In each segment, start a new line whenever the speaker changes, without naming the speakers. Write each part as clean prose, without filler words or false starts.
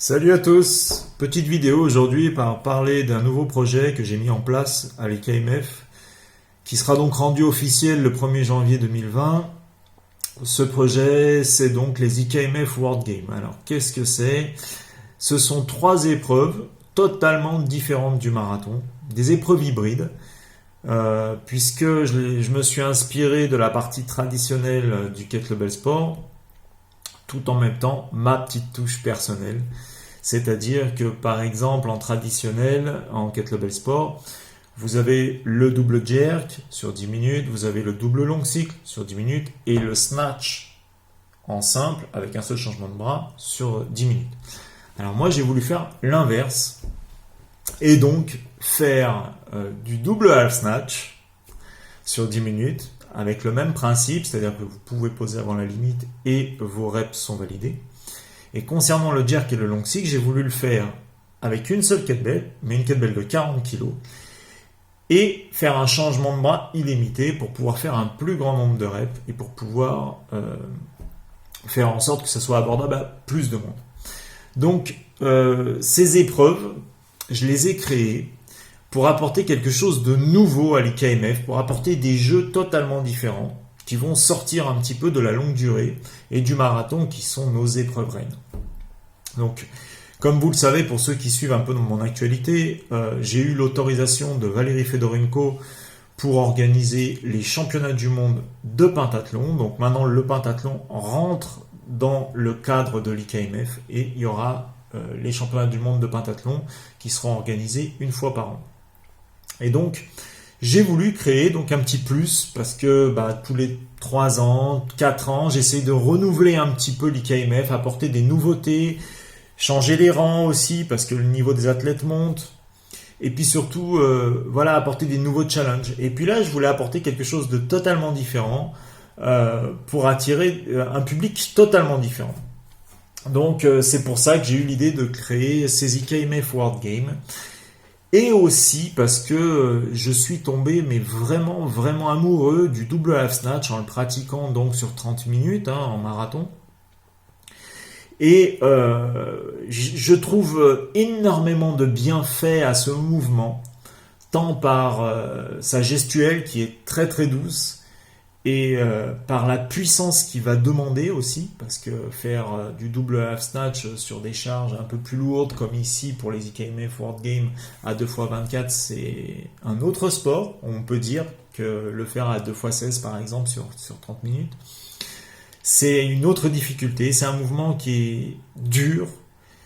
Salut à tous, petite vidéo aujourd'hui pour parler d'un nouveau projet que j'ai mis en place à l'IKMF qui sera donc rendu officiel le 1er janvier 2020. Ce projet, c'est donc les IKMF World Games. Alors qu'est-ce que c'est? Ce sont 3 épreuves totalement différentes du marathon, des épreuves hybrides, puisque je me suis inspiré de la partie traditionnelle du kettlebell sport, tout en même temps ma petite touche personnelle. C'est-à-dire que par exemple en traditionnel, en kettlebell sport, vous avez le double jerk sur 10 minutes, vous avez le double long cycle sur 10 minutes et le snatch en simple avec un seul changement de bras sur 10 minutes. Alors moi j'ai voulu faire l'inverse et donc faire du double half snatch sur 10 minutes avec le même principe, c'est-à-dire que vous pouvez poser avant la limite et vos reps sont validés. Et concernant le jerk et le long cycle, j'ai voulu le faire avec une seule kettlebell, mais une kettlebell de 40 kg, et faire un changement de bras illimité pour pouvoir faire un plus grand nombre de reps et pour pouvoir faire en sorte que ça soit abordable à plus de monde. Donc, ces épreuves, je les ai créées pour apporter quelque chose de nouveau à l'IKMF, pour apporter des jeux totalement différents qui vont sortir un petit peu de la longue durée et du marathon qui sont nos épreuves reines. Donc, comme vous le savez, pour ceux qui suivent un peu mon actualité, j'ai eu l'autorisation de Valérie Fedorenko pour organiser les championnats du monde de pentathlon. Donc maintenant, le pentathlon rentre dans le cadre de l'IKMF et il y aura les championnats du monde de pentathlon qui seront organisés une fois par an. Et donc, j'ai voulu créer donc un petit plus parce que tous les 3 ans, 4 ans, j'essaie de renouveler un petit peu l'IKMF, apporter des nouveautés, changer les rangs aussi parce que le niveau des athlètes monte. Et puis surtout, apporter des nouveaux challenges. Et puis là, je voulais apporter quelque chose de totalement différent pour attirer un public totalement différent. Donc, c'est pour ça que j'ai eu l'idée de créer ces IKMF World Games. Et aussi parce que je suis tombé vraiment amoureux du double half snatch en le pratiquant donc sur 30 minutes en marathon. Et je trouve énormément de bienfaits à ce mouvement, tant par sa gestuelle qui est très très douce et par la puissance qu'il va demander aussi, parce que faire du double half snatch sur des charges un peu plus lourdes, comme ici pour les IKMF World Games à 2x24, c'est un autre sport. On peut dire que le faire à 2x16 par exemple sur 30 minutes, c'est une autre difficulté. C'est un mouvement qui est dur,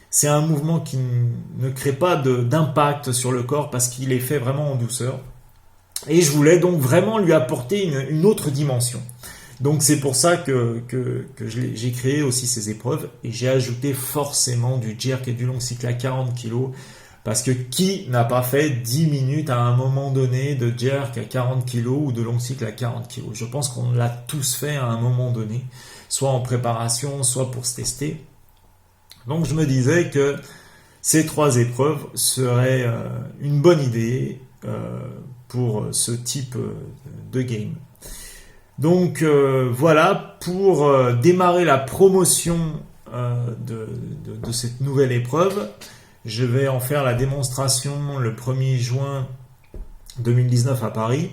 c'est un mouvement qui ne crée pas d'impact sur le corps parce qu'il est fait vraiment en douceur. Et je voulais donc vraiment lui apporter une autre dimension. Donc c'est pour ça que j'ai créé aussi ces épreuves et j'ai ajouté forcément du jerk et du long cycle à 40 kg parce que qui n'a pas fait 10 minutes à un moment donné de jerk à 40 kg ou de long cycle à 40 kg? Je pense qu'on l'a tous fait à un moment donné, soit en préparation, soit pour se tester. Donc je me disais que ces 3 épreuves seraient une bonne idée pour ce type de game. Donc voilà, pour démarrer la promotion de cette nouvelle épreuve, je vais en faire la démonstration le 1er juin 2019 à Paris,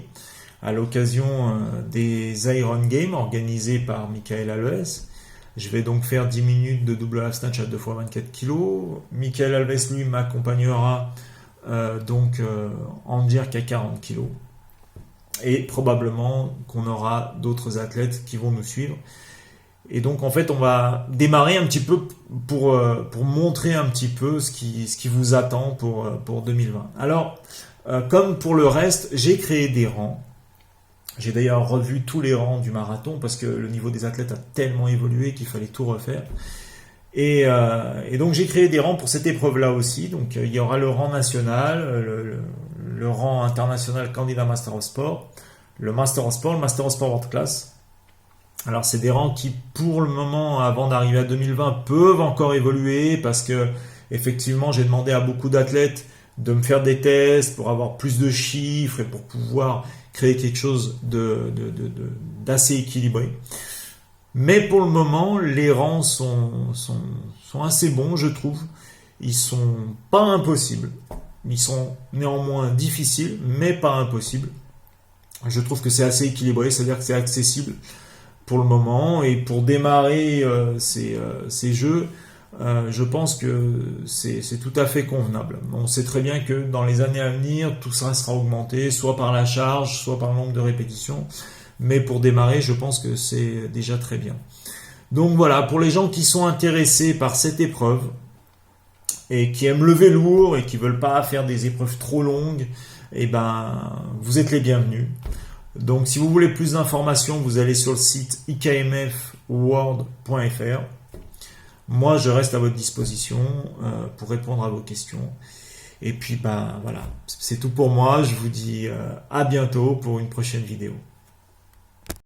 à l'occasion des Iron Games organisés par Michael Alves. Je vais donc faire 10 minutes de double half snatch à 2x24 kg. Michael Alves, lui, m'accompagnera en jerk à 40 kg. Et probablement qu'on aura d'autres athlètes qui vont nous suivre. Et donc en fait on va démarrer un petit peu pour montrer un petit peu ce qui vous attend pour 2020. Alors comme pour le reste, j'ai créé des rangs. J'ai d'ailleurs revu tous les rangs du marathon parce que le niveau des athlètes a tellement évolué qu'il fallait tout refaire. Et donc j'ai créé des rangs pour cette épreuve-là aussi. Donc il y aura le rang national, le rang international candidat Master of Sport, le Master of Sport, le Master of Sport World Class. Alors c'est des rangs qui pour le moment, avant d'arriver à 2020, peuvent encore évoluer parce que effectivement j'ai demandé à beaucoup d'athlètes de me faire des tests pour avoir plus de chiffres et pour pouvoir créer quelque chose d'assez équilibré. Mais pour le moment, les rangs sont assez bons, je trouve. Ils sont pas impossibles. Ils sont néanmoins difficiles, mais pas impossibles. Je trouve que c'est assez équilibré, c'est-à-dire que c'est accessible pour le moment. Et pour démarrer ces jeux, je pense que c'est tout à fait convenable. On sait très bien que dans les années à venir, tout ça sera augmenté, soit par la charge, soit par le nombre de répétitions. Mais pour démarrer, je pense que c'est déjà très bien. Donc voilà, pour les gens qui sont intéressés par cette épreuve et qui aiment lever lourd et qui veulent pas faire des épreuves trop longues, eh ben, vous êtes les bienvenus. Donc si vous voulez plus d'informations, vous allez sur le site ikmfworld.fr. Moi, je reste à votre disposition pour répondre à vos questions. Et puis, ben voilà, c'est tout pour moi. Je vous dis à bientôt pour une prochaine vidéo.